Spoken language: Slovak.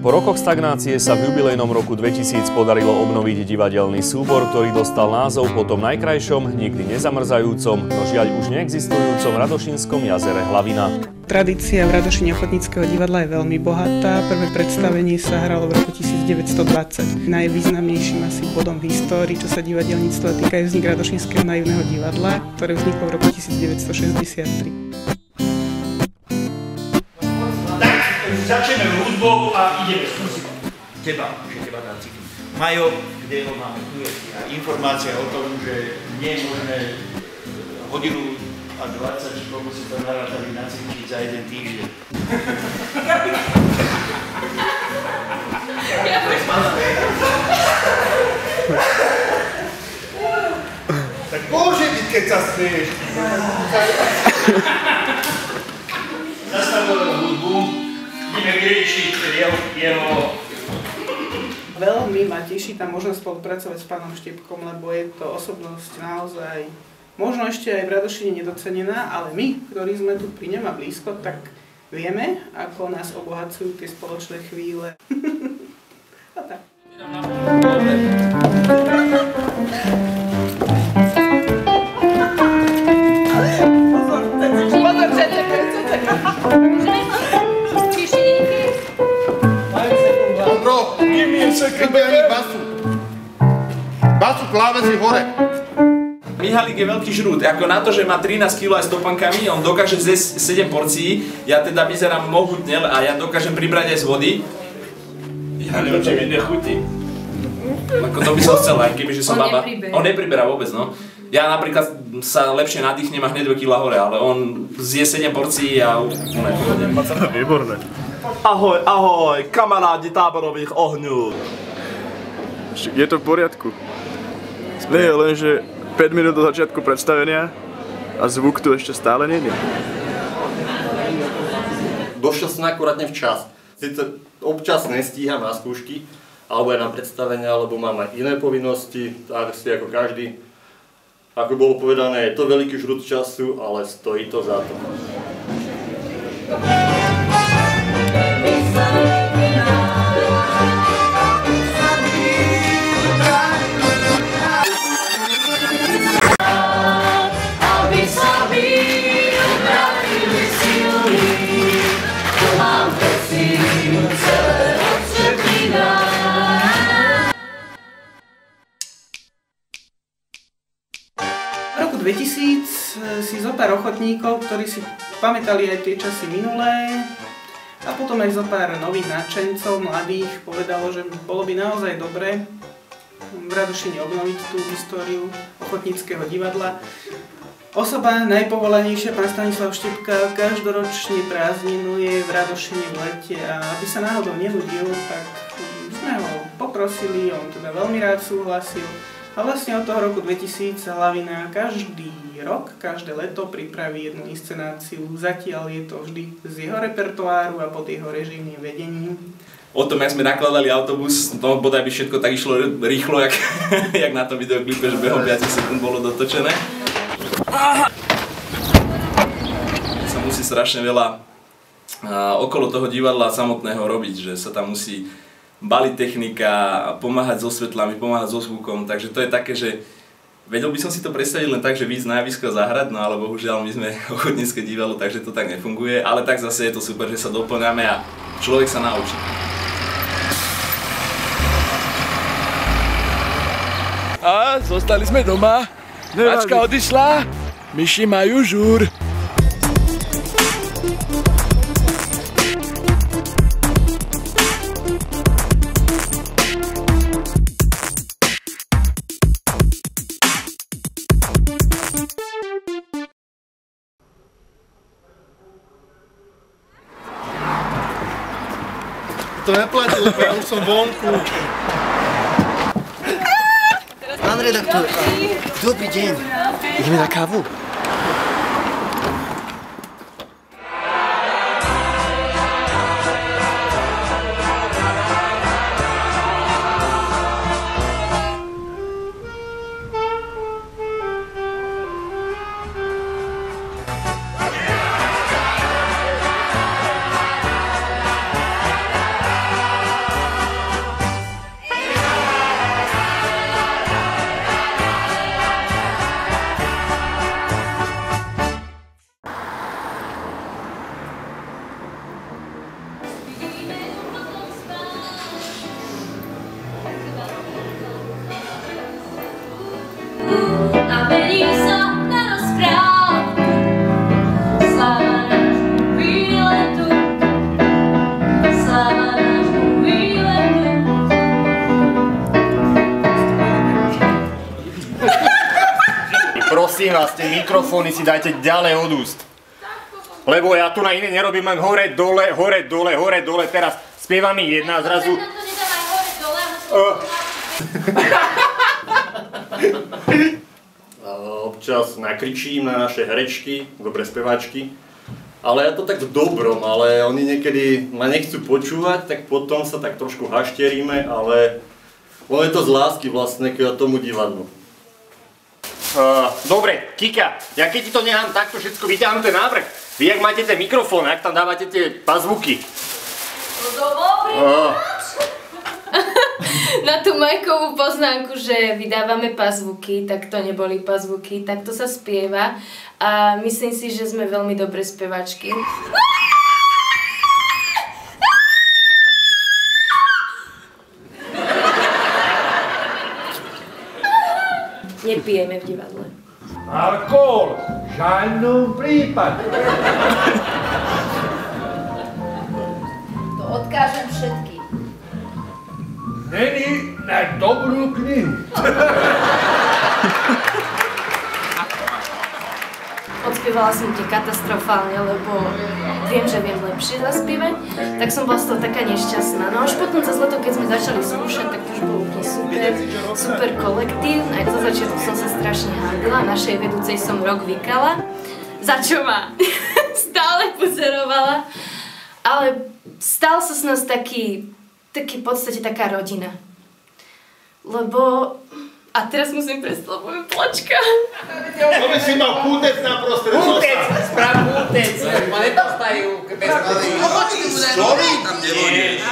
Po rokoch stagnácie sa v jubilejnom roku 2000 podarilo obnoviť divadelný súbor, ktorý dostal názov po tom najkrajšom, nikdy nezamrzajúcom, no žiaľ už neexistujúcom Radošínskom jazere Hlavina. Tradícia v Radošine ochotníckeho divadla je veľmi bohatá. Prvé predstavenie sa hralo v roku 1920. Najvýznamnejším asi bodom v histórii, čo sa divadelníctva týka, je vznik Radošínskeho naivného divadla, ktoré vzniklo v roku 1963. Začneme hudbou a ideme skúsiť teba dám cítiť. Majo, kde ho máme? Tu je informácia o tom, že nie je možné hodinu a 20, či koľko si to narátali nacvičiť za jeden týždeň. Tak môže byť, keď sa smieš. Nastavujeme hudbu. Ideme vyriešiť jeho... Veľmi ma teší tá možnosť spolupracovať s pánom Štepkom, lebo je to osobnosť naozaj možno ešte aj v Radošine nedocenená, ale my, ktorí sme tu pri ňom a blízko, tak vieme, ako nás obohacujú tie spoločné chvíle. A tak. Chybuje ani basu. Basu, klávesy hore. Mihalík je veľký žrút, ako na to, že má 13 kg aj s topankami, on dokáže zjesť 7 porcií, ja teda vyzerám mohutne a ja dokážem pribrať aj z vody. Ja neviem, či mi nechutí. Ako to by som chcel, aj kebyže som baba. On nepriberá vôbec, no. Ja napríklad sa lepšie nadýchnem a hneď 2 kg hore, ale on zje 7 porcií a on je Výborné. Ahoj, ahoj, kamarádi táborových ohňů. Je to v poriadku. Nie, lenže 5 minút do začiatku predstavenia a zvuk tu ešte stále nie je. Došiel som akurátne včas. Sice občas nestíham na skúšky, alebo aj na predstavenia, alebo mám aj iné povinnosti, tak si ako každý. Ako bolo povedané, je to veľký žrút času, ale stojí to za to. V roku 2000 si zopár ochotníkov, ktorí si pamätali aj tie časy minulé, a potom aj zopár nových nadšencov, mladých, povedalo, že bolo by naozaj dobré v Radošine obnoviť tú históriu ochotníckeho divadla. Osoba najpovolanejšia, pán Stanislav Štepka, každoročne prázdninuje v Radošine v lete a aby sa náhodou nenudil, tak sme ho poprosili, on teda veľmi rád súhlasil. A vlastne od toho roku 2000 Hlavina každý rok, každé leto pripraví jednu inscenáciu. Zatiaľ je to vždy z jeho repertoáru a pod jeho režijným vedením. O tom, jak sme nakladali autobus, to bodaj by všetko tak išlo rýchlo, jak na tom videoklipe, že behom 5 sekúnd bolo dotočené. Sa musí strašne veľa okolo toho divadla samotného robiť, že sa tam musí baliť technika, pomáhať so svetlami, pomáhať so zvukom, takže to je také, že vedel by som si to predstaviť len tak, že víc na javisko zahrať, no ale bohužiaľ my sme ochotnícke divadlo, takže to tak nefunguje, ale tak zase je to super, že sa doplňame a človek sa naučí. A zostali sme doma, Mačka odišla, myši majú žúr. To neplatí, lebo ja už som vonku. Pán redaktor, dobrý deň. Ideme na kávu? prosím vás, tie mikrofóny si dajte ďalej od úst. Lebo ja tu na iné nerobím len hore, dole, hore, dole, hore, dole. Teraz spieva mi jedna zrazu. Občas nakričím na naše herečky, dobré speváčky. Ale ja to tak v dobrom, ale oni niekedy ma nechcú počúvať, tak potom sa tak trošku haštieríme, ale ono je to z lásky vlastne k tomu divadlu. Dobre, Kika, ja keď ti to nechám takto všetko vyťahnuté návrh, vy jak máte ten mikrofón, jak tam dávate tie pazvuky? Na tú Majkovú poznámku, že vydávame pazvuky, tak to neboli pazvuky, tak to sa spieva a myslím si, že sme veľmi dobré spevačky. Nepijeme v divadle. Alkohol v žádnom prípade. To odkážem všetkým. Není na dobrú knihu. Odspievala som ti katastrofálne, lebo viem, že viem lepšie zaspievať, tak som bola z toho taká nešťastná. No až potom cez leto, keď sme začali skúšať, tak to už bol úplne super kolektív. Aj za začiatku som sa strašne hádila, našej vedúcej som rok vykala, za čo ma stále pozerovala, ale stal sa z nás taký v podstate taká rodina. Lebo... A teraz musím prestať, lebo budem plačka. To by si mal pútec na prostred. Pútec, sprav pútec. Ma nepostajú bez vody. Sorry? Tam nevodíš.